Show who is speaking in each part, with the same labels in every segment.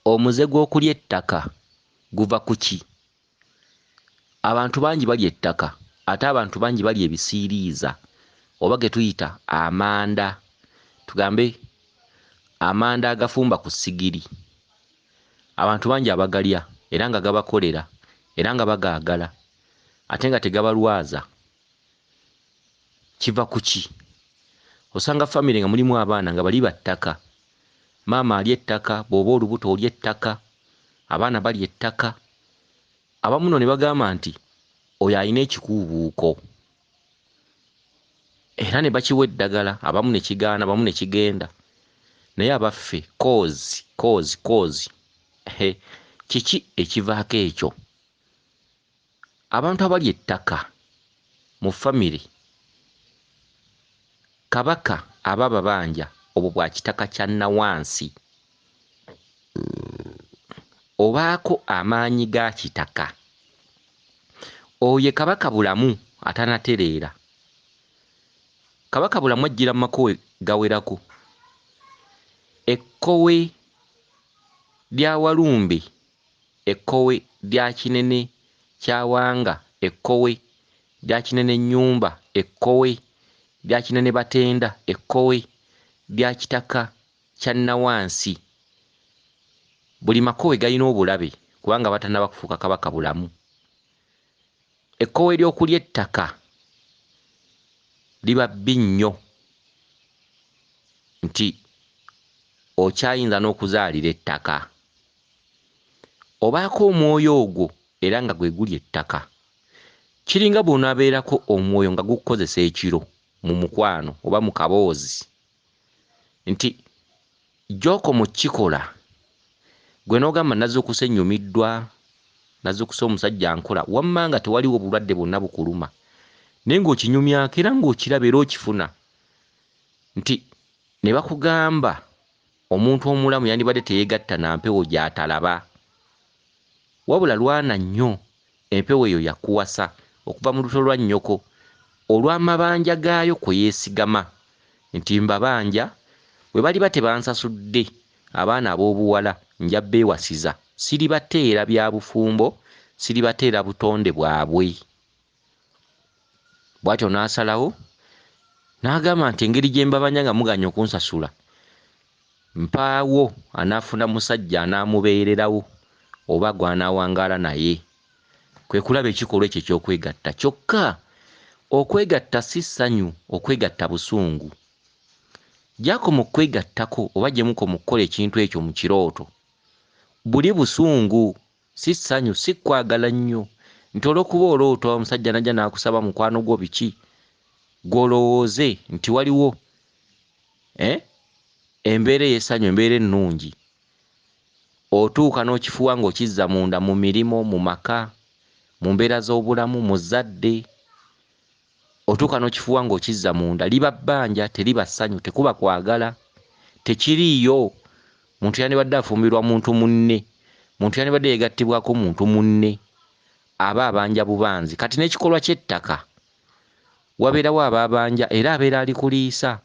Speaker 1: Omuze gw'okulya ettaka guva ku ki? Abantu bangi balya ettaka ate abantu bangi balya ebisiiriiza oba ge tuyita amanda. Tugambe amanda agafumba ku ssigiri. Abantu bangi abagalya era nga gabakolera era nga bagaagala ate nga tegabalwaza. Kiva ku ki? Osanga famire nga mulimu abaana nga bali ba ttaka. Maama alya ettaka, bw'oba olubuto olya ettaka, abaana balya ettaka. Abamu nno ne bagamba nti oyo alina ekikuubuuko era ne bakiwa eddagala, abamu ne kigaana, abamu ne kigenda. Naye abaffe koozi kiki ekivaako ekyo? Abantu abalya ettaka mu famire Kabaka aba ababanja obwo bwa kitaka kya nnawansi. Obaako amaanyi ga kitaka. Oyo ye Kabaka bulamu atanatereera. Kabaka bulamu ajjira mu makowe gawerako. Ekkowe lya Walumbe, ekkowe lya Kinene kya Wanga, ekkowe lya Kinene Nnyumba, ekkowe lya Kinene Batenda, ekkowe lya kitaka kya nnawansi. Buli makowe galina obulabe kubanga batannaba kufuuka Kabaka bulamu. Ekkowe ly'okulya ettaka liba bbi nnyo nti okyayinza n'okuzaalira ettaka. Obaako omwoyo ogwo era nga gwe gulya ettaka. Kiringa bw'onaabeerako omwoyo nga gukukozesa ekiro mu mukwano oba mu kaboozi nti Jjuuko mu kikola gwe n'ogamba nazzukuse nnyumiddwa, nazzukuse omusajja nkola, wamma nga tewaliwo obulwadde bwonna bukuluma naye ng'okinyumyako era ng'okiraba era okifuna nti ne bakugamba omuntu omulamu yandibadde teyeegatta na mpewo gy'atalaba, wabula lwana nnyo empewo eyo yakuwasa okuva mu luto lwa nnyoko olw'amabanja gaayo kwe yeesigama nti mbabanja bwe baliba tebansasudde abaana ab'obuwala nja beewasiza, siribateera bya bufumbo, siribateera butonde bwabwe. Bw'atyo n'asalawo n'agamba nti engeri gye mbabanja nga muganya okunsasula mpaawo anaafuna musajja anaamubeererawo oba gw'anaawangaala naye. Kwe kulaba ekikolwa ekyo eky'okwegatta. Kyokka okwegatta si ssanyu, okwegatta busungu. Gy'ako mu kwegattako oba gye muko mu kukola ekintu ekyo mu kirooto buli busungu, si ssanyu, si kwagala nnyo nti olw'okuba oloota omusajja najja n'akusaba mukwano gwo biki gw'olowooze nti waliwo embeera ey'essanyu, embeera ennungi, otuuka n'okifuwa ng'okizza munda mu mirimu, mu maka, mu mbeera z'obulamu, mu zadde, otuuka n'okifuwa ng'okizza munda, liba bbanja teriba ssanyu, tekuba kwagala, tekiriiyo. Muntu yandibadde afumbirwa muntu munne, muntu yandibadde yeegattibwako muntu munne, aba abanja bubanzi. Kati n'ekikolwa ky'ettaka wabeerawo abaabanja era abeera ali kuliisa,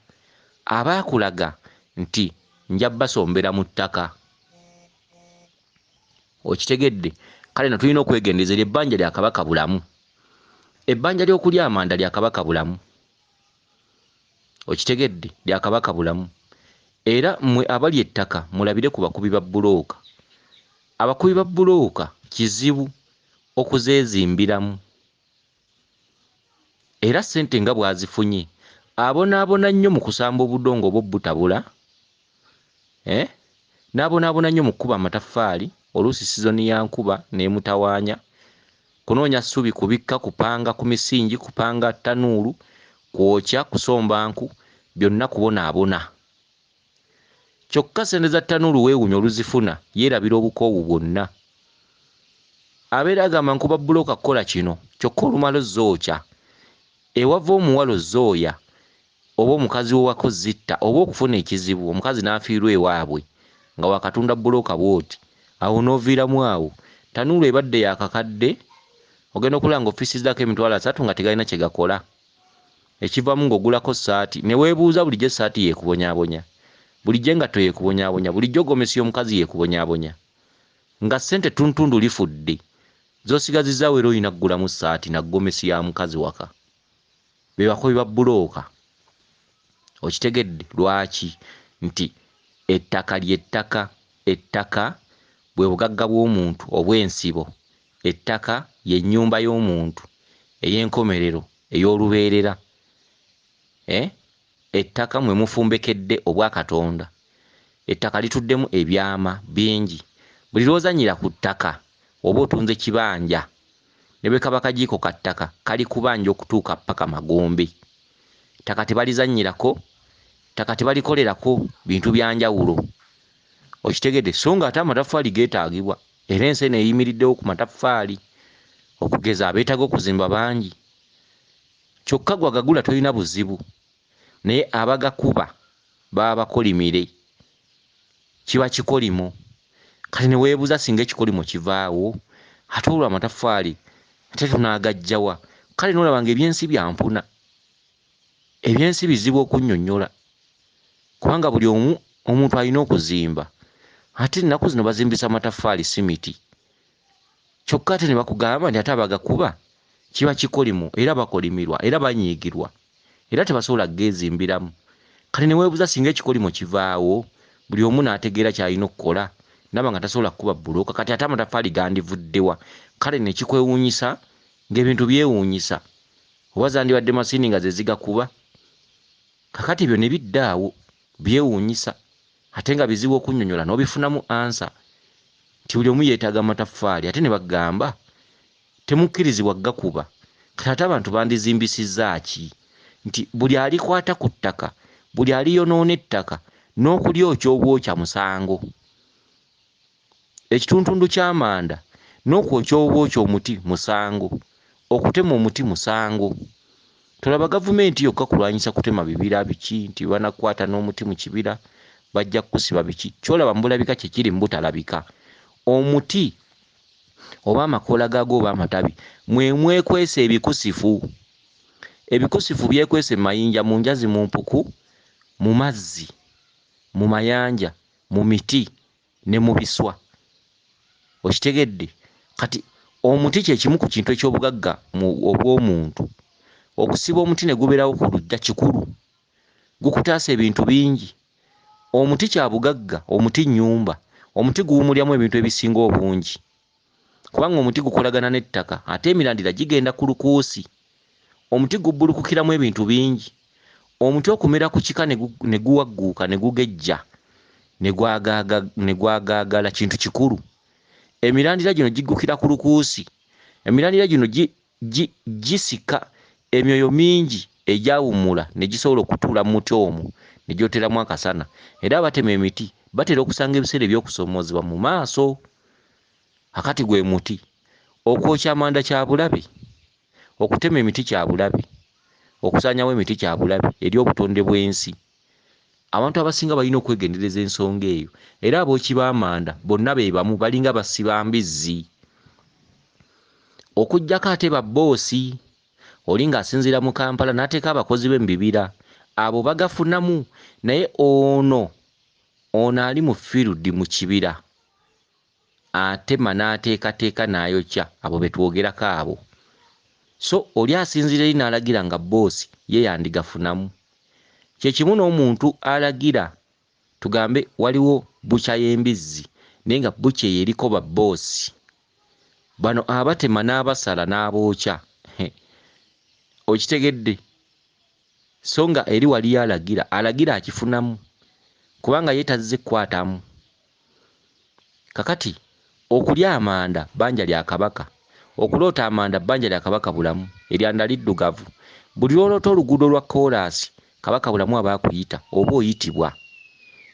Speaker 1: aba akulaga nti nja basombera mu ttaka. Okitegedde? Kale na tulina okwegendereza ebbanja lya Kabaka bulamu. Ebbanja ly'okulya amanda lya Kabaka bulamu. Okitegedde? Lya Kabaka bulamu. Era mmwe abali ettaka mulabire ku bakubi ba bbulooka. Abakubi ba bbulooka kizibu okuzeezimbiramu. Era ssente nga bw'azifunye abonaabona nnyo mu kusamba obudongo obw'obbutabula, n'abonaabona nnyo mu kkuba amataffaali oluusi sizoni ya nkuba n'emutawaanya, kunoonya ssubi, kubikka, kupanga ku misingi, kupanga ttanuulu, kwokya, kusomba nku, byonna kubonaabona. Kyokka ssente za ttanuulu weewunya oluzifuna yeerabira obukoowu bwonna. Abeera agamba nkuba bbulooka kukola kino, kyokka olumala ozookya. Ewava omuwala ozooya oba omukazi w'owako zitta oba okufuna ekizibu omukazi n'afiirwa ewaabwe nga wakatunda bbulooka bw'oti, awo n'oviiramu awo. Ttanuulu ebadde yakakadde, ogenda okulaba ng'ofiisizzako emitwalo 3 nga tegalina kye gakola. Ekivaamu ng'ogulako ssaati ne weebuuza bulijjo ssaati yeekubonyaabonya, bulijjo engatto yeekubonyaabonya, bulijjo gomesi y'omukazi yeekubonyaabonya. nga ssente tuntundu lifudde z'osigazizaawo era olina kugulamu ssaati na ggomesi ya mukazi waka be bakobi ba bbulooka. Okitegedde lwaki? Nti ettaka ly'ettaka, ettaka bwe bugagga bw'omuntu obw'ensibo, ettaka y'ennyumba y'omuntu ey'enkomerero ey'olubeerera. Ettaka mwe mufumbekedde obwa Katonda. Ettaka lituddemu ebyama bingi. Buli lw'ozannyira ku ttaka oba otunze kibanja ne bwe kaba kagiiko ka ttaka kali kubanja okutuuka paka Magombe. Ttaka tebalizannyirako, ttaka tebalikolerako bintu bya njawulo. Okitegedde, so nga ate amataffaali geetaagibwa era ensi eno eyimiriddewo ku mataffaali okugeza abeetaaga okuzimba bangi. Kyokka gwe agagula tolina buzibu, naye abagakuba baba bakolimire, kiba kikolimo. Kale ne weebuuza singa ekikolimo kivaawo ate olwo amataffaali ate tunaagajjawa? Kale n'olaba nga ebyensi bya mpuna, ebyensi bizibu okunnyonnyola kubanga buli omu omuntu alina okuzimba. Ate ennaku zino bazimbisa mataffaali simiti, kyokka ate ne bakugamba nti ate abagakuba kiba kikolimo era bakolimirwa era banyiigirwa era tebasobola geezimbiramu. Kale ne weebuuza singa ekikolimo kivaawo buli omu n'ategeera ky'alina okukola naba nga tasobola kukuba bbulooka, kati ate amataffaali gandivuddewa? Kale ne kikwewuunyisa ng'ebintu byewuunyisa oba zandibadde masiini nga ze zigakuba. Kakati ebyo ne biddaawo byewuunyisa ate nga bizibu okunnyonnyola n'obifunamu ansa nti buli omu yeetaaga amataffaali ate ne bagamba temukkirizibwa gakuba. Kati ate abantu bandizimbisizza ki? Nti buli alikwata ku ttaka, buli aliyonoona ettaka n'okulya okyobwokya musango. Ekituntundu ky'amanda n'okwokya obwokya omuti musango, okutema omuti musango. Tolaba gavumenti yokka kulwanyisa kutema bibira biki nti banakwata n'omuti mu kibira bajja kukusiba biki. Kyolaba mbulabika kye kiri mbutalabika. Omuti oba amakoola gaagwo oba amatabi mwekwesa ebikusifu. Ebikusifu byekwese mu mayinja, mu njazi, mu mpuku, mu mazzi, mu mayanja, mu miti ne mu biswa. Okitegedde? Kati omuti kye kimu ku kintu eky'obugagga obw'omuntu. Okusiba omuti ne gubeerawo ku luggya kikulu, gukutaasa ebintu bingi. Omuti kya bugagga, omuti nnyumba, omuti guwumulyamu ebintu ebisinga obungi kubanga omuti gukolagana n'ettaka ate emirandira gigenda ku lukuusi. Omuti gubbulukukiramu ebintu bingi. Omuti okumera ku kika ne guwagguuka ne gugejja ne gwagaagala kintu kikulu. Emirandira gino giggukira ku lukuusi. Emirandira gino gisika emyoyo mingi egyawummula ne gisobola okutuula mu muti omwo ne gyoteramu akasana. Era abatema emiti batera okusanga ebiseera eby'okusomoozebwa mu maaso. Akati gwe muti okwokya amanda kya bulabe, okutema emiti kya bulabe, okusaanyawo emiti kya bulabe eri obutonde bw'ensi. Abantu abasinga balina okwegendereza ensonga eyo era abookyi b'amanda bonna be bamu balinga basiba mbizzi. Okuggyako ate babboosi oli ng'asinziira mu Kampala n'ateeka abakozi be mu bibira, abo bagafunamu. Naye ono ali mu field mu kibira atema n'ateekateeka n'ayokya, abo be twogerako abo. So oli asinziira eri n'alagira nga bboosi ye yandigafunamu. Kye kimu n'omuntu alagira, tugambe waliwo bukya y'embizzi naye nga bukya eyo eriko babboosi. Bano abatema n'abasala n'abookya. Okitegedde? So nga eri wali alagira akifunamu kubanga ye tazze kukwatamu. Kakati okulya amanda bbanja lya Kabaka, okuloota amanda bbanja lya Kabaka bulamu, eryanda liddugavu. Buli lwoloota oluguudo lwa koolaasi Kabaka bulamu aba akuyita oba oyitibwa.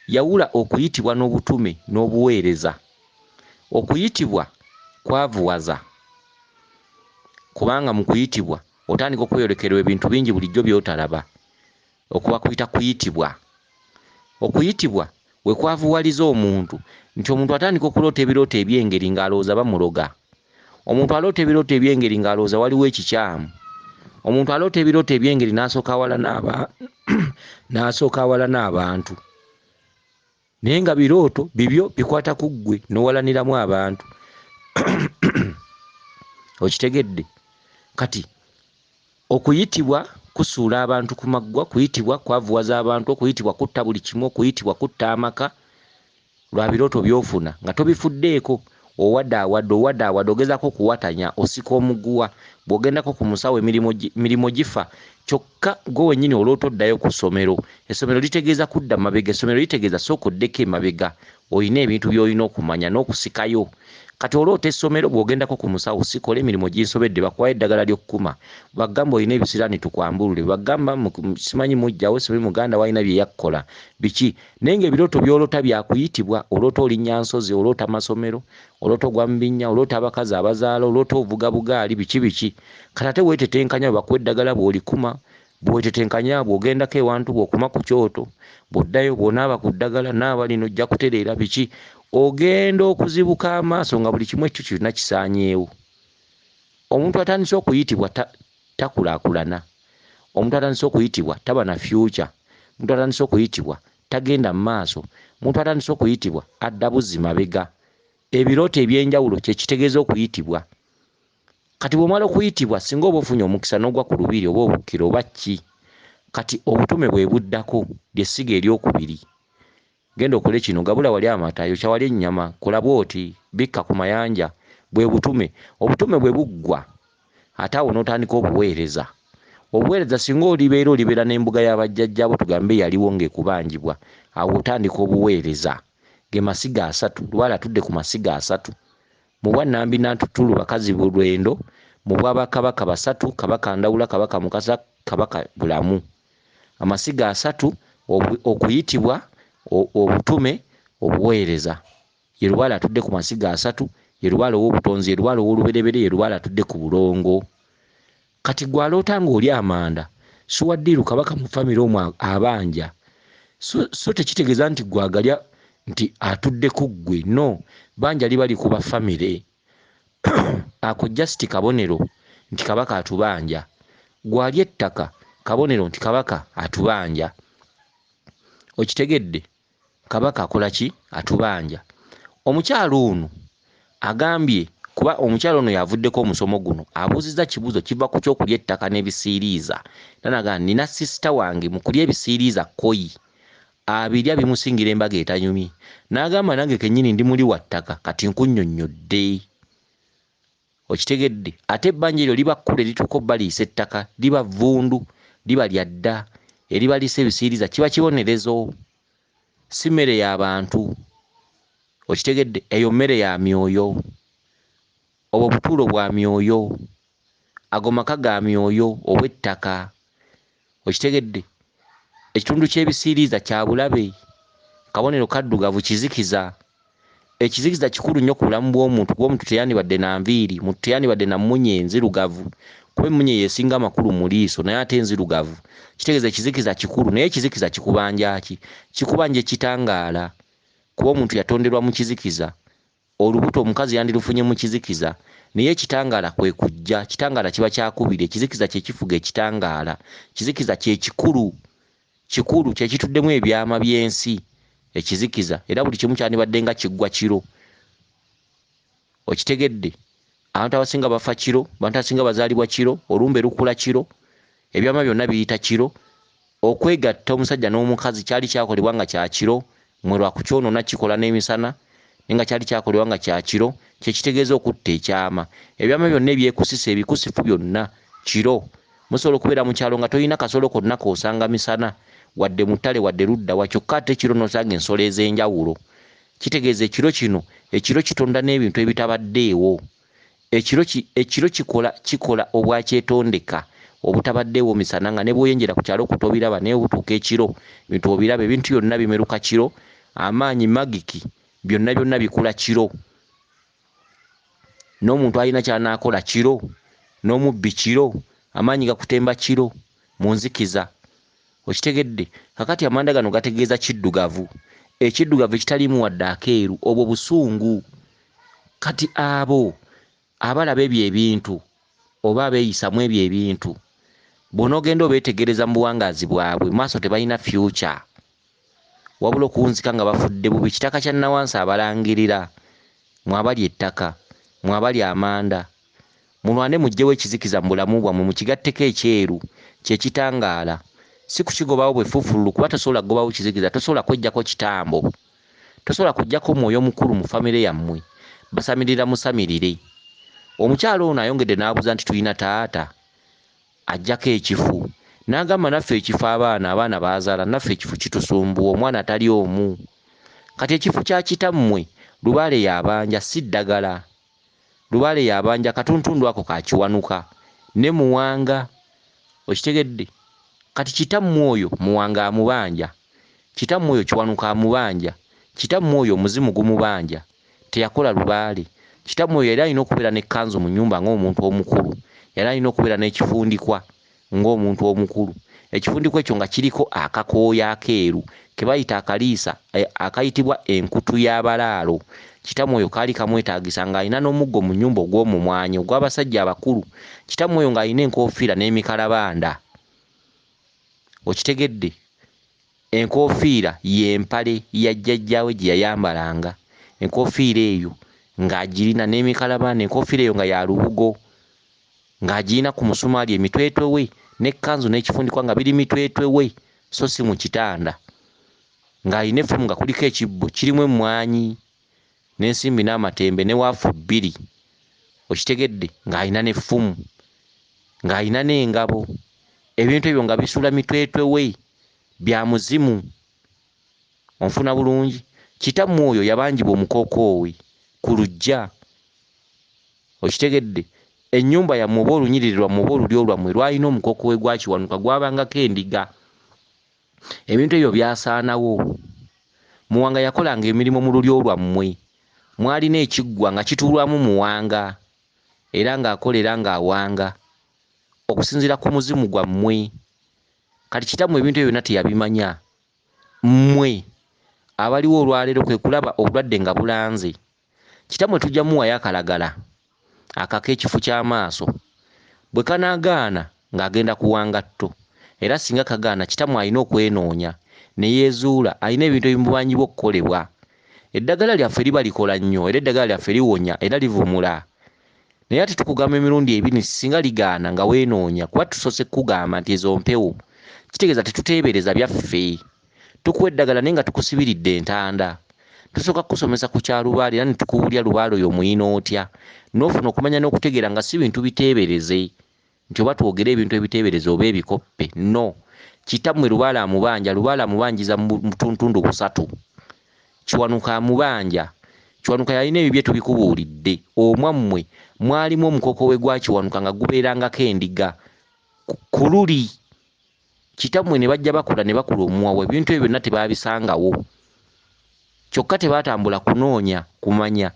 Speaker 1: Yawula okuyitibwa n'obutume n'obuweereza. Okuyitibwa kwavuwaza kubanga mu kuyitibwa otandika okweyolekerwa ebintu bingi bulijjo by'otalaba. Okuba kuyita kuyitibwa. Okuyitibwa we kwavuwaliza omuntu nti omuntu atandika okuloota ebirooto eby'engeri ng'alowooza bamuloga. Omuntu aloota ebirooto eby'engeri ng'alowooza waliwo ekikyamu. Omuntu aloota ebirooto eby'engeri n'asooka awala n'abantu. naye nga birooto bibyo bikwata ku ggwe n'owalaniramu abantu. Okitegedde? Kati okuyitibwa kusuula abantu ku maggwa, kuyitibwa kwavuwaza abantu, okuyitibwa kutta buli kimu, okuyitibwa kutta amaka lwa birooto by'ofuna nga tobifuddeeko. Owadde ogezaako kuwatanya, osika omuguwa, bw'ogendako ku musawo emirimu gifa. Kyokka gwe wennyini olw'oto oddayo ku ssomero. Essomero litegeeza kudda mabega, essomero litegeeza sooka oddeko emabega, olina ebintu by'olina okumanya n'okusikayo. Kati olw'ota essomero bw'ogendako ku musawo sikola emirimu ginsobedde, bakuwayo eddagala ly'okkuma, bagamba olina ebisiraani tukwambulule, bagamba simanyi mujjawo simanyi muganda walina bye yakkola biki. Naye ng'ebirooto by'olota byakuyitibwa. Olwota olinnya nsozi, olwota masomero, olwota ogwa mu binnya, olwota abakazi abazaala, olwota ovuga bugaali, biki. Kati ate weetetenkanya bwe bakuwa eddagala bw'olikuma, bwetetenkanya bw'ogendako ewantu bw'okuma ku kyoto, bw'oddayo bw'onaaba ku ddagala, naaba lino ojja kutereera biki. Ogenda okuzibuka amaaso nga buli kimu ekyo kyonna kisaanyeewo. Omuntu atandise okuyitibwa takulaakulana. Omuntu atandise okuyitibwa taba na future. Omuntu atandise okuyitibwa tagenda mu maaso. Omuntu atandise okuyitibwa adda buzzi mabega. Ebirooto eby'enjawulo kye kitegeeza okuyitibwa. Kati bw'omala okuyitibwa, singa oba ofunye omukisa n'ogwa ku lubiri oba obukkiro oba ki, kati obutume bwe buddako ly'essiga eryokubiri. Genda okole kino, gabula wali amata, yokya wali ennyama, kola bw'oti, bikka ku mayanja, bwe butume. Obutume bwe buggwa, ate awo n'otandika obuweereza. Obuweereza singa olibeera n'embuga y'abajjajjaabo tugambe yaliwo ng'ekubangibwa, awo otandika obuweereza. Ge masiga 3, Luwala atudde ku masiga 3. Mu bwa Nambi Nantutulu bakazi bulwendo, mu bwa Bakabaka 3, Kabaka Ndawula, Kabaka Mukasa, Kabaka Bulamu. Amasiga 3, okuyitibwa, obutume, obuweereza. Ye Luwala atudde ku masiga 3, ye Luwala ow'obutonzi, ye Luwala ow'oluberebere, ye Luwala atudde ku bulongo. Kati gwe aloota ng'oli amanda, so waddiiru Kabaka mu famire omwo abanja, so tekitegeeza nti gwe agalya nti atudde ku ggwe, no, banja liba likuba famire. Ako just kabonero nti Kabaka atubanja. Gwe alya ettaka, kabonero nti Kabaka atubanja. Okitegedde? Kabaka akola ki? Atubanja. Omukyalo ono agambye, kuba omukyalo ono yavuddeko omusomo guno, abuuzizza kibuuzo kiva ku kyokulya ettaka n'ebisiiriiza. Nanaga nina sisita wange mu kulya ebisiiriiza koyi, abirya bimusingira embaga etanyumye. N'agamba nange kennyini ndi muli wa ttaka, kati nkunnyonnyodde. Okitegedde? Ate ebbanja eryo liba kkule lituuka baliisa ettaka, liba vvundu, liba lya dda, eriba liisa ebisiiriiza kiba kibonerezo. Si mmere y'abantu. Okitegedde? Eyo mmere ya myoyo. Obwo butuulo bwa myoyo. Ago maka ga myoyo obw'ettaka. Okitegedde? Ekitundu ky'ebisiiriiza kya bulabe. Kabonero kaddugavu kizikiza. Ekizikiza kikulu nnyo ku bulamu bw'omuntu, kuba omuntu teyandibadde na nviiri, muntu teyandibadde na mmunye enzirugavu. Kuba emmunye yeesinga amakulu mu liiso naye ate enzirugavu. Kitegeeza ekizikiza kikulu, naye ekizikiza kikubanja ki? Kikubanja ekitangaala. Kuba omuntu yatonderwa mu kizikiza. Olubuto omukazi yandirufunye mu kizikiza, naye ekitangaala kwe kujja. Kitangaala kiba kyakubiri, ekizikiza kye kifuga ekitangaala. Kizikiza kye kikulu. Kikulu kye kituddemu ebyama by'ensi. Ekizikiza era buli kimu kyandibadde nga kiggwa kiro. Okitegedde? Abantu abasinga bafa kiro, abantu abasinga bazaalibwa kiro, olumbe lukula kiro, ebyama byonna biyita kiro. Okwegatta omusajja n'omukazi kyali kyakolebwa nga kya kiro, mwe lwa kukyonoona kikola n'emisana, nenga kyali kyakolebwa nga kya kiro, kye kitegeeza okutta ekyama. Ebyama byonna ebyekusisa, ebikusifu byonna kiro. Musobola okubeera mu kyalo nga tolina kasolo konna k'osanga misana, wadde mu ttale wadde ludda wa, kyokka ate ekiro n'osanga ensolo ez'enjawulo. Kitegeeza ekiro kino, ekiro kitonda n'ebintu ebitabaddeewo. Ekiro kikola obwakyetondeka obutabaddeewo misana, nga ne bw'oyenjera ku kyalo kutobiraba naye butuuka ekiro bintu obiraba, ebintu byonna bimeruka kiro, amaanyi magiki byonna bikula kiro. N'omuntu alina ky'anaakola kiro, n'omubbi kiro, amaanyi gakutemba kiro mu nzikiza. Okitegedde? Kakati amanda gano gategeeza kiddugavu. Ekiddugavu ekitalimu wadde akeeru, obwo busungu. Kati abo abalaba ebyo ebintu oba abeeyisamu ebyo ebintu, bw'onoogenda obeetegereza mu buwangaazi bwabwe, maaso tebalina future. wabula okunzika nga bafudde bubi. Kitaka kya Nawansi abalangirira, mwabali ettaka, mwabali amanda, mulwane mugyewo ekizikiza mu bulamu bwammwe, mukigatteko ekyeru kyekitangaala, si kukigobawo bwefuufululu, kuba tosobola kugobawo kizikiza, tosobola kweggyako kitambo, tosobola kuggyako mwoyo mukulu mu famire yammwe. Basamirira musamirire. Omukyalo ono ayongedde n'abuuza nti tulina taata ajjako ekifu, n'agamba naffe ekifu abaana baazaala, naffe ekifu kitusumbuwa, omwana atali omu. Kati ekifu kya kitammwe lubaale yabanja, si ddagala. Lubaale yabanja, katuntundu ako kakiwanuka ne muwanga, okitegedde. Kati kitammwe oyo muwanga amubanja, kitammwe oyo kiwanuka amubanja, kitammwe oyo omuzimu gumubanja, teyakola lubaale. Kitammwe oyo yali alina okubeera n'ekkanzu mu nnyumba ng'omuntu omukulu, yali alina okubeera n'ekifundikwa ng'omuntu omukulu. Ekifundikwa ekyo nga kiriko akakooya akeeru ke bayita akaliisa akayitibwa enkutu y'abalaalo. Kitammwe oyo kaali kamwetaagisa ng'alina n'omuggo mu nnyumba ogw'omumwanyi ogw'abasajja abakulu. Kitammwe oyo ng'alina enkoofiira n'emikalabanda. Okitegedde? Enkoofiira y'empale ya jjajjaawe gye yayambalanga. Enkoofiira eyo ng'agirina n'emikalabanda, enkoofiira eyo nga ya lubugo, ng'agirina ku musumaali emitwetwe we, n'ekkanzu n'ekifundikwa nga biri mitwetwe we, so si mu kitanda. Ng'alina effumu nga kuliko ekibbo kirimu emmwanyi n'ensimbi n'amatembe ne waafu 2. Okitegedde? Ng'alina n'effumu, ng'alina n'engabo. Ebintu ebyo nga bisuula mitwetwe we, bya muzimu. Onfuna bulungi? Kitammwe oyo yabanjibwa omukookoowe ku luggya. Okitegedde? Ennyumba yammwe oba olunyiriri lwammwe oba olulyo lwammwe lwalina omukookoowe gwakiwanuka gwabangako endiga. Ebintu ebyo byasaanawo. Muwanga yakolanga emirimu mu lulyo lwammwe. Mwalina ekiggwa nga kituulwamu muwanga era ng'akolera ng'awanga okusinziira ku muzimu gwammwe. Kati kitammwe ebintu ebyo byonna teyabimanya. Mmwe abaliwo olwaleero kwe kulaba obulwadde nga bulanze. Kitammwe tujja muwayo akalagala ak'ekifu ky'amaaso. Bwe kanaagaana ng'agenda kuwanga tto, era singa kagaana kitammwe alina okwenoonya ne yeezuula, alina ebintu ebimubanjibwa okukolebwa. Eddagala lyaffe liba likola nnyo era eddagala lyaffe liwonya era livumula. Naye ate tukugamba emirundi 2 singa ligaana nga weenoonya, kuba tusoose kugamba nti ezo mpewo. Kitegeeza tetuteebereza byaffe. Tukuwa eddagala naye nga tukusibiridde entanda. Tusooka kusomesa ku kyalubaale era ne tukuwulya lubaale oyo muyina otya, n'ofuna okumanya n'okutegeera nga si bintu biteebereze nti oba twogera ebintu ebiteebereze oba ebikoppe. No, kitammwe lubaale amubanjiza mu butuntundu 3. Kiwanuka amubanja. Kiwanuka yalina ebibye tubikubuulidde. Omwammwe mwalimu omukookoowe gwa Kiwanuka nga gubeerangako endiga ku luli. Kitammwe ne bajja bakula ne bakula omuwawa, ebintu ebyo byonna tebaabisangawo. Kyokka tebaatambula kunoonya kumanya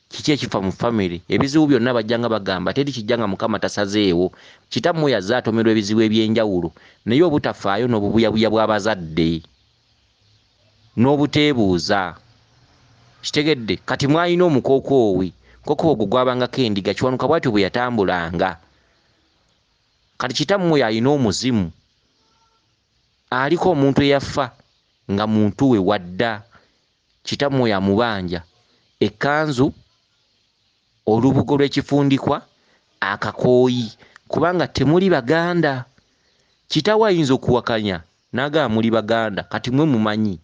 Speaker 1: kiki ekifa mu famire. Ebizibu byonna bajjanga bagamba teri kijja nga Mukama tasazeewo. Kitammwe yazze atomerwa ebizibu eby'enjawulo, naye obutafaayo n'obubuyabuya bw'abazadde n'obuteebuuza. Kitegedde? Kati mwalina omukookoowe, kookoowe ogwo gwabangako endiga. Kiwanuka bw'atyo bwe yatambulanga. Kati kitammwe alina omuzimu, aliko omuntu eyafa nga muntu we wadda. Kitammwe yamubanja ekkanzu, olubugo lw'ekifundikwa, akakooyi, kubanga temuli baganda. Kitawe ayinza okuwakanya n'agamba muli baganda, kati mwe mumanyi.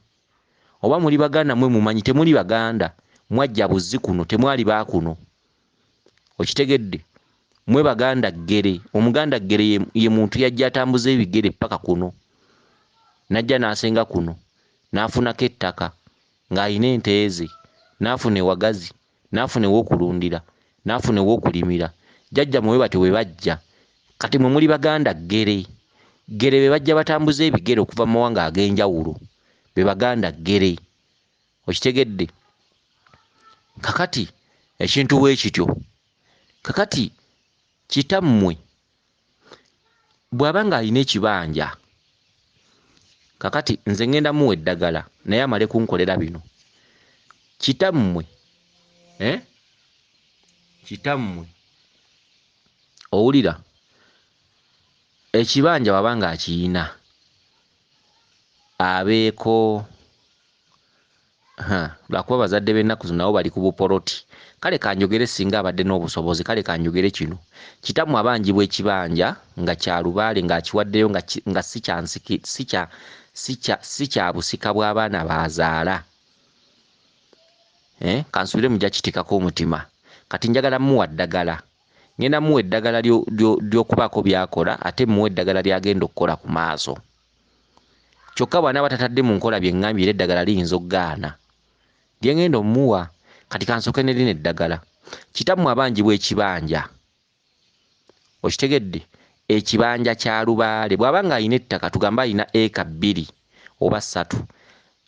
Speaker 1: Oba muli baganda mwe mumanyi temuli baganda, mwajja buzzi kuno, temwali baakuno. Okitegedde? Mwe baganda ggere. Omuganda ggere ye muntu yajja atambuza ebigere paka kuno, najja n'asenga kuno, n'afunako ettaka ng'alina ente ze, n'afuna ewagazi, n'afuna ew'okulundira, n'afuna ew'okulimira. Jjajja mwe batyo bwe bajja. Kati mwe muli baganda ggere. Ggere be bajja batambuza ebigere okuva mu mawanga ag'enjawulo, be baganda ggere. Okitegedde? Kakati ekintu bwe kityo. Kakati kitammwe bw'aba ng'alina ekibanja, kakati nze ngenda muwa eddagala naye amale kunkolera bino. Kitammwe kitammwe owulira, ekibanja baba ng'akiyina abeeko lwakuba bazadde b'ennaku zino nabo bali ku bupoloti. Kale kanjogere singa abadde n'obusobozi, kale kanjogere kino. Kitammwe abanjibwa ekibanja nga kya lubaale ng'akiwaddeyo nga si kya busika bw'abaana b'azaala. Kansubire mujja kitikako omutima. Kati njagala muwa ddagala. Ngenda muwa eddagala ly'okubaako by'akola ate muwa eddagala ly'agenda okukola ku maaso. Kyokka bw'anaaba tatadde mu nkola bye ŋŋambye era eddagala liyinza okugaana. Lye ngenda omuwa. Kati kansooke ne lino eddagala. Kitammwe abanjibwa ekibanja. Okitegedde? Ekibanja kya lubaale. Bw'aba ng'alina ettaka tugambe alina eka 2 oba 3.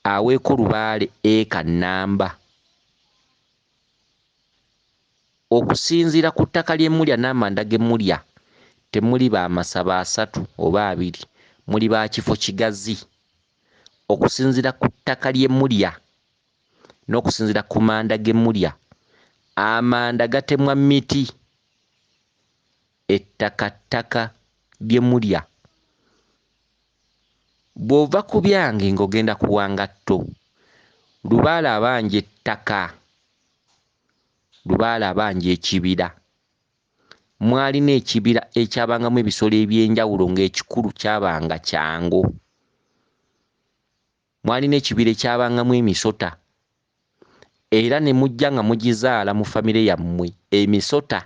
Speaker 1: Aweeko lubaale eka nnamba. Okusinziira ku ttaka lye mulya n'amanda ge mulya, temuli ba masaba 3 oba 2, muli ba kifo kigazi. Okusinziira ku ttaka lye mulya n'okusinziira ku manda ge mulya, amanda gatemwa miti, ettaka lye mulya. Bw'ova ku byange ng'ogenda ku wangatto, lubaale abanja ettaka, lubaale abanja ekibira. Mwalina ekibira ekyabangamu ebisolo eby'enjawulo ng'ekikulu kyabanga kyango. Mwalina ekibira ekyabangamu emisota. Era ne mujja nga mugizaala mu famire yammwe emisota.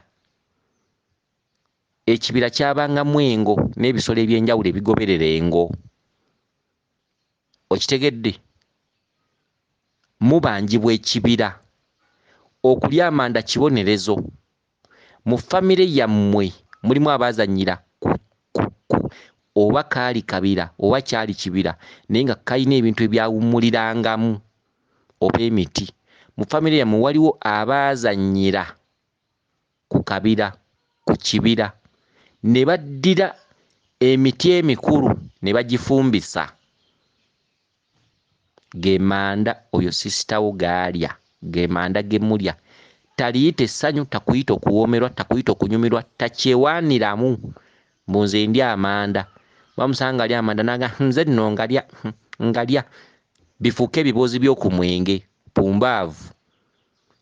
Speaker 1: Ekibira kyabangamu engo n'ebisolo eby'enjawulo ebigoberera engo. Okitegedde? Mubanjibwa ekibira. Okulya amanda kibonerezo. Mu famire yammwe mulimu abazannyira oba kaali kabira oba kyali kibira naye nga kalina ebintu ebyawummulirangamu oba emiti. Mu famire yammwe waliwo abazannyira ku kabira, ku kibira, ne baddira emiti emikulu ne bagifumbisa. Ge manda oyo sisitawo gaalya, ge manda ge mulya. Taliyita essanyu, takuyita okuwoomerwa, takuyita okunyumirwa, takyewaaniramu. Mbu nze ndya amanda. Bamusanga alya amanda naga nze nno ngalya. Bifuuke ebiboozi by'oku mwenge, pumbaavu.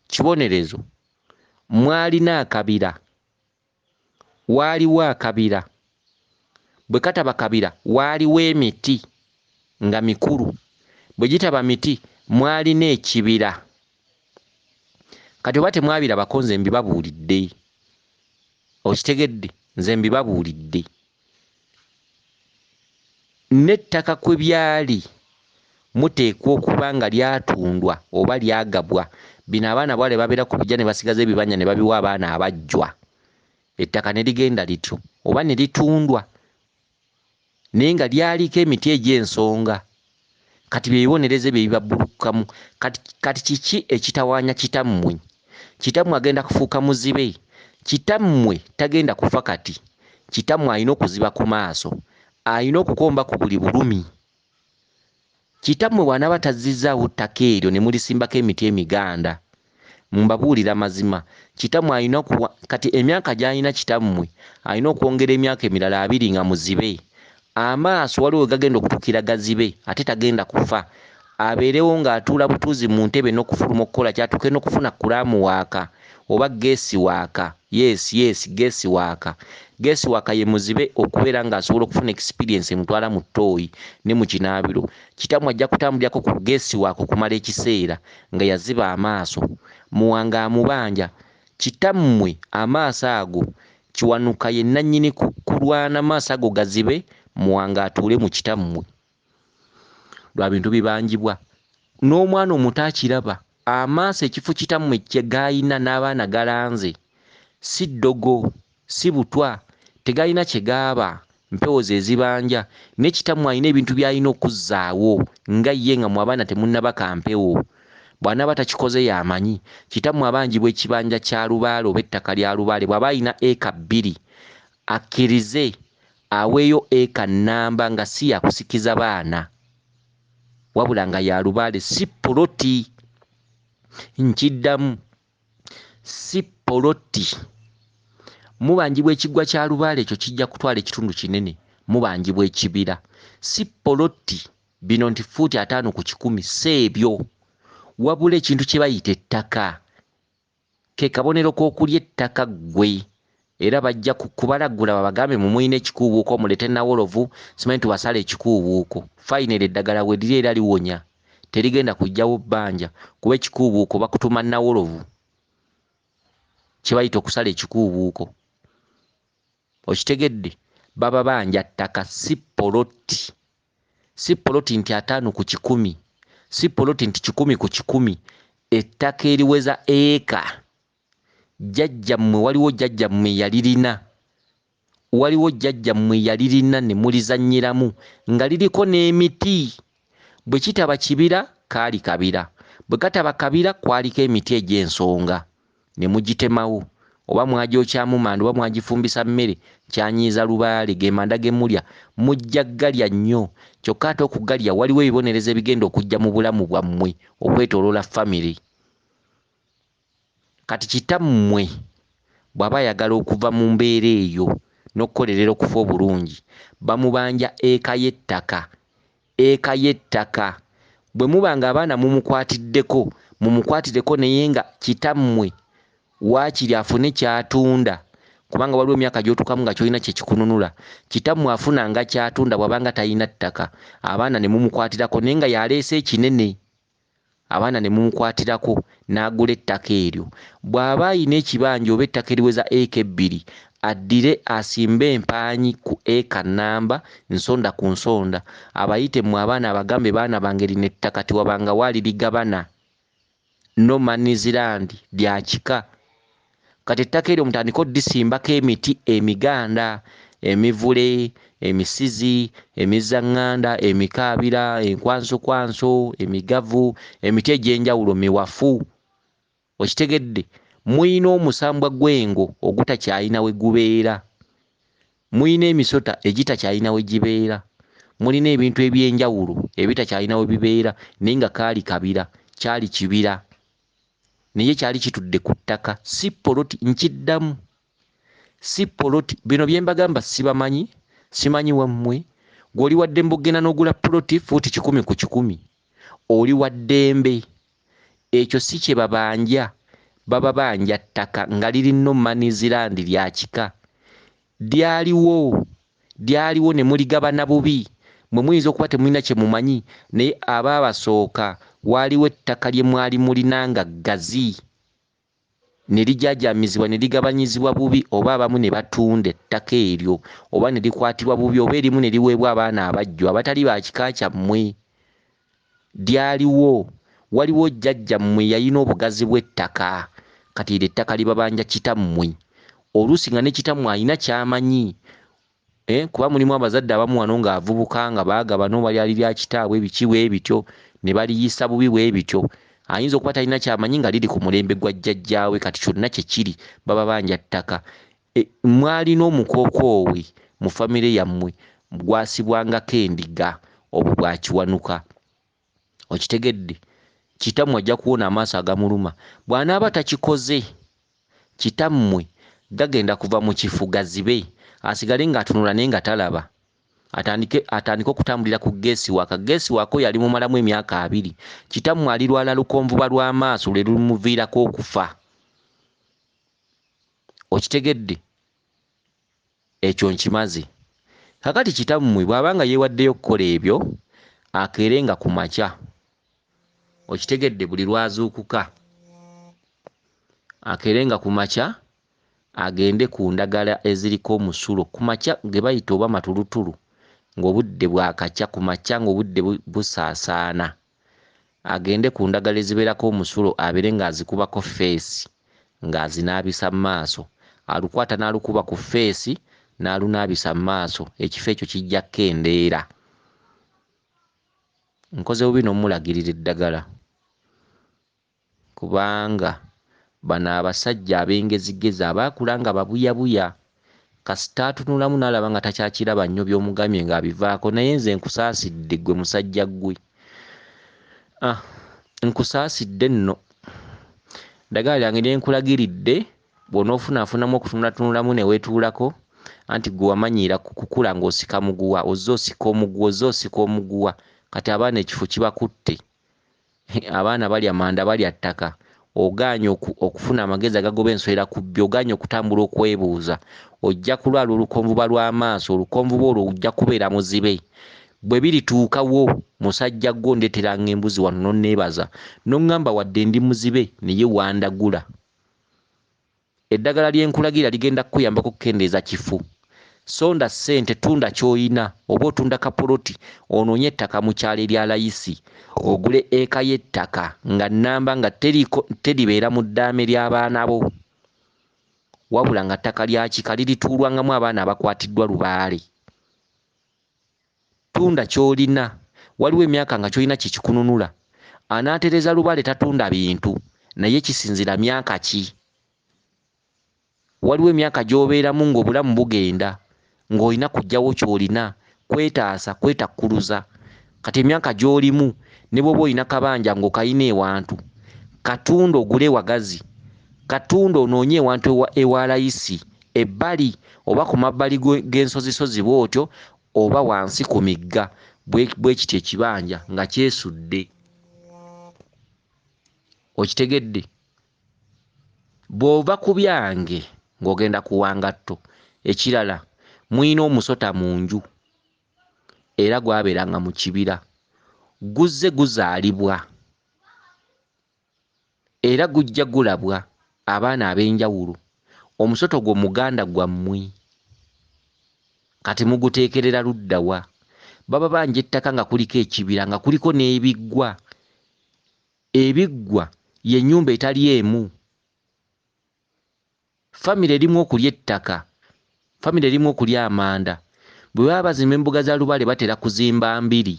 Speaker 1: Kibonerezo, mwalina akabira. Waaliwo akabira. Bwe kataba kabira waaliwo emiti nga mikulu. Bwe gitaba miti mwalina ekibira. Kati oba temwabirabako nze mbibabuulidde. Okitegedde? Nze mbibabuulidde. N'ettaka kwe byali muteekwa okuba nga lyatundwa oba lyagabwa. Bino abaana bwale babeera ku bijja ne basigaza ebibanja ne babiwa abaana abajjwa. Ettaka ne ligenda lityo oba ne litundwa. Naye nga lyaliko emiti egy'ensonga. Kati byebibonereze bye bibabbulukamu. Kati kiki ekitawaanya kitammwe? Kitammwe agenda kufuuka muzibe. Kitammwe tagenda kufa kati. Kitammwe alina okuziba ku maaso. Alina okukomba ku buli bulumi. Kitammwe bw'anaaba tazzizaawo ttaka eryo ne mulisimbako emiti emiganda. Mbabuulira mazima. Kitammwe alina kati emyaka gy'alina kitammwe alina okwongera emyaka emirala 2 nga muzibe. Amaaso waliwo gagenda okutukira gazibe ate tagenda kufa. Abeerewo ng'atuula butuuzi mu ntebe n'okufuluma okukola kyatuuke n'okufuna kulaamu waaka oba geesi waaka. Yes, geesi waaka. Geesi waaka ye muzibe okubeera ng'asobola okufuna experience emutwala mu ttooyi ne mu kinaabiro. Kitammwe ajja kutambulyako ku geesi waaka okumala ekiseera nga yaziba amaaso. Muwanga amubanja. Kitammwe amaaso ago kiwanuka ye nannyini kulwana maaso ago gazibe. Muwanga atuule mu kitammwe. Lwa bintu bibanjibwa. N'omwana omuto akiraba. Amaaso ekifo kitammwe kye gaalina n'abaana galanze. Si ddogo, si butwa, tegalina kye gaaba, mpewo ze zibanja. Ne kitammwe alina ebintu by'alina okuzzaawo nga ye nga mu abaana temunnabaka mpewo. Bw'anaaba takikoze y'amanyi. Kitammwe abanjibwa ekibanja kya lubaale oba ettaka lya lubaale bw'aba alina eka 2 akkirize aweeyo eka nnamba nga si yakusikiza baana. Wabula nga ya lubaale si poloti. Nkiddamu, si poloti. Mubanjibwa ekiggwa kya lubaale ekyo kijja kutwala ekitundu kinene. Mubanjibwa ekibira. Si poloti. Bino nti fuuti 5 ku 10 seebyo. wabula ekintu kye bayita ettaka ke kabonero k'okulya ettaka ggwe. Era bajja kubalagula babagambe mu mulina ekikuubuuko mulete nawolovu simanyi tubasala ekikuubuuko. Fayineri eddagala bwe liri era liwonya terigenda kujjawo bbanja kuba ekikuubuuko bakutuma nawolovu kye bayita okusala ekikuubuuko. Okitegedde? Baba banja ttaka si poloti. Si poloti nti 5 ku 100, si poloti nti 100 ku 100. Ettaka eriweza eka. Jjajjammwe waliwo jjajjammwe yalirina. Waliwo jjajjammwe yalirina ne mulizannyiramu nga liriko n'emiti. Bwe kitaba kibira kaali kabira. Bwe kataba kabira kwaliko emiti egy'ensonga. Ne mugitemawo. Oba mwagyokyamu manda oba mwagifumbisa mmere kyanyiiza lubaale ge manda ge mulya mujja galya nnyo. Kyokka ate okugalya waliwo ebibonerezo ebigenda okujja mu bulamu bwammwe okwetooloola famire. Kati kitammwe bw'aba ayagala okuva mu mbeera eyo n'okukolerera okufa obulungi bamubanja eka y'ettaka. Eka y'ettaka bwe muba nga abaana mumukwatiddeko naye nga kitammwe waakiri afune kyatunda kubanga waliwo emyaka gy'otuukamu nga kyolina kye kikununula. Kitammwe afuna nga kyatunda bw'abanga talina ttaka. Abaana ne mumukwatirako naye nga yaleese ekinene. Abaana ne mumukwatirako n'agula ettaka eryo. Bw'aba ayina ekibanja oba ettaka eriweza eka 2 addire asimbe empaanyi ku eka namba nsonda ku nsonda abayite mu abaana abagambe baana bange lino ettaka tiwabanga waliligabana. No man's land lya kika. Kati ettaka eryo mutandika oddisimbako emiti emiganda, emivule, emisizi, emizaŋŋanda, emikaabira, enkwansokwanso, emigavu, emiti egy'enjawulo miwafu. Okitegedde? Muyina omusambwa gw'engo ogutakyayina we gubeera. Muyina emisota egitakyayina we gibeera. Mulina ebintu eby'enjawulo ebitakyayina we bibeera naye nga kaali kabira, kyali kibira. Naye kyali kitudde ku ttaka. Si poloti nkiddamu. Si poloti. Bino bye mbagamba sibamanyi, simanyi wammwe. Gw'oli wa ddembe ogenda n'ogula poloti fuuti 100 ku 100. Oli wa ddembe. Ekyo si kye babanja. Baba banja ttaka nga liri no man's land lya kika. Lyaliwo ne muligabana bubi. Mwe muyinza okuba temulina kye mumanyi naye aba abasooka waliwo ettaka lye mwali mulina nga ggazi ne lijajaamizibwa ne ligabanyizibwa bubi oba abamu ne batunda ettaka eryo oba ne likwatibwa bubi oba erimu ne liweebwa abaana abajjo abatali ba kika kyammwe. Lyaliwo. Waliwo jjajjammwe yalina obugazi bw'ettaka kati eryo ettaka libabanja kitammwe. Oluusi nga ne kitammwe alina ky'amanyi. Kuba mulimu abazadde abamu wano ng'avubuka nga baagabana oba lyali lya kitaabwe biki bwe bityo ne baliyisa bubi bwe bityo. Ayinza okuba talina ky'amanyi nga liri ku mulembe gwa jjajjaawe kati kyonna kye kiri baba banja ttaka. Mwalina omukokoowe mu famire yammwe gwasibwangako endiga obwo bwakiwanuka. Okitegedde? Kitammwe ajja kuwona amaaso agamuluma. Bw'anaaba takikoze kitammwe gagenda kuva mu kifu gazibe asigale ng'atunula naye nga talaba. Atandike okutambulira ku geesi waka. Geesi wako yali mumalamu emyaka 2. Kitammwe alirwala lukonvuba lw'amaaso lwe lumuviirako okufa. Okitegedde? Ekyo nkimaze. Kakati kitammwe bw'abanga yeewaddeyo okukola ebyo akeerenga ku makya. Okitegedde? Buli lwazuukuka akeerenga ku makya agende ku ndagala eziriko omusulo ku makya ge bayita oba matulutulu ng'obudde bwakakya ku makya ng'obudde busaasaana. Agende ku ndagala ezibeerako omusulo abeere ng'azikubako feesi ng'azinaabisa mu maaso. Alukwata n'alukuba ku feesi n'alunaabisa mu maaso. Ekifo ekyo kijja kkendeera. Nkoze bubi n'omulagirira eddagala kubanga bano abasajja ab'engezigezi abaakula nga babuyabuya kasita atunulamu n'alaba nga takyakiraba nnyo by'omugamye ng'abivaako. Naye nze nkusaasidde ggwe musajja ggwe. Nkusaasidde nno. Ddagala lyange lye nkulagiridde bw'onoofunaafunamu okutunulatunulamu ne weetuulako anti ggwe wamanyiira kukula ng'osika muguwa ozze osika omuguwa ozze osika omuguwa kati abaana ekifo kibakutte. abaana balya manda balya ttaka, oganye okufuna amagezi agagoba enswera ku bbyo, oganye okutambula okwebuuza, ojja kulwala olukonvuba lw'amaaso, olukonvuba olwo ojja kubeera muzibe. Bwe birituukawo musajja gwo ndeeteranga embuzi wano nonneebaza noŋŋamba wadde ndi muzibe naye wandagula. Eddagala lyenkulagira ligenda kukuyambako okukendeeza kifu. Sonda ssente, tunda ky'olina, oba otunda kapoloti onoonye ettaka mu kyalo erya layisi, ogule eka y'ettaka nga nnamba nga teribeera mu ddaame ly'abaana bo, wabula nga ttaka lya kika lirituulwangamu abaana abakwatiddwa lubaale. Tunda ky'olina. Waliwo emyaka nga ky'olina kikununula. Anaatereza lubaale tatunda bintu, naye kisinzira myaka ki? Waliwo emyaka gy'obeeramu ng'obulamu bugenda, ng'olina kuggyawo ky'olina, kwetaasa, kwetakkuluza. Kati emyaka gy'olimu ne bw'oba olina kabanja ng'okayina ewantu, katunda ogule wagazi, katunda onoonye ewantu ewa layisi, ebbali oba ku mabbali g'ensozisozi bw'otyo, oba wansi ku migga, bwe kityo ekibanja nga kyesudde. Okitegedde? Bw'ova ku byange ng'ogenda ku wangatto, ekirala mwina omusota mu nju era gwabeeranga mu kibira, guzze guzaalibwa era gujja gulabwa abaana ab'enjawulo. Omusota gwo muganda gwammwe, kati muguteekerera ludda wa? Baba banja ettaka nga kuliko ekibira nga kuliko n'ebiggwa. Ebiggwa y'ennyumba etali emu. Famire erimu okulya ettaka, famire erimu okulya amanda. Bwe baba bazimba embuga za lubaale batera kuzimba mbiri.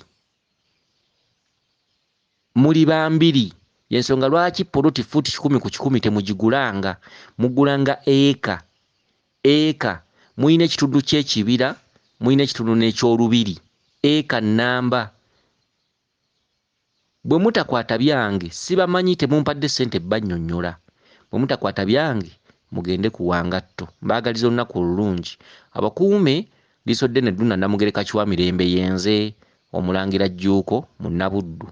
Speaker 1: Muli bambiri. Y'ensonga lwaki poloti fuuti 10 ku 10 temugigulanga. Mugulanga eka. Eka muyina ekitundu ky'ekibira, muyina ekitundu n'ekyolubiri. Eka nnamba. Bwe mutakwata byange sibamanyi, temumpadde ssente bannyonnyola. Bwe mutakwata byange mugende ku wangatto. Mbaagaliza olunaku olulungi. Abakuume Liiso ddene Dduna Namugereka Kiwamirembe yenze Omulangira Jjuuko Munabuddu.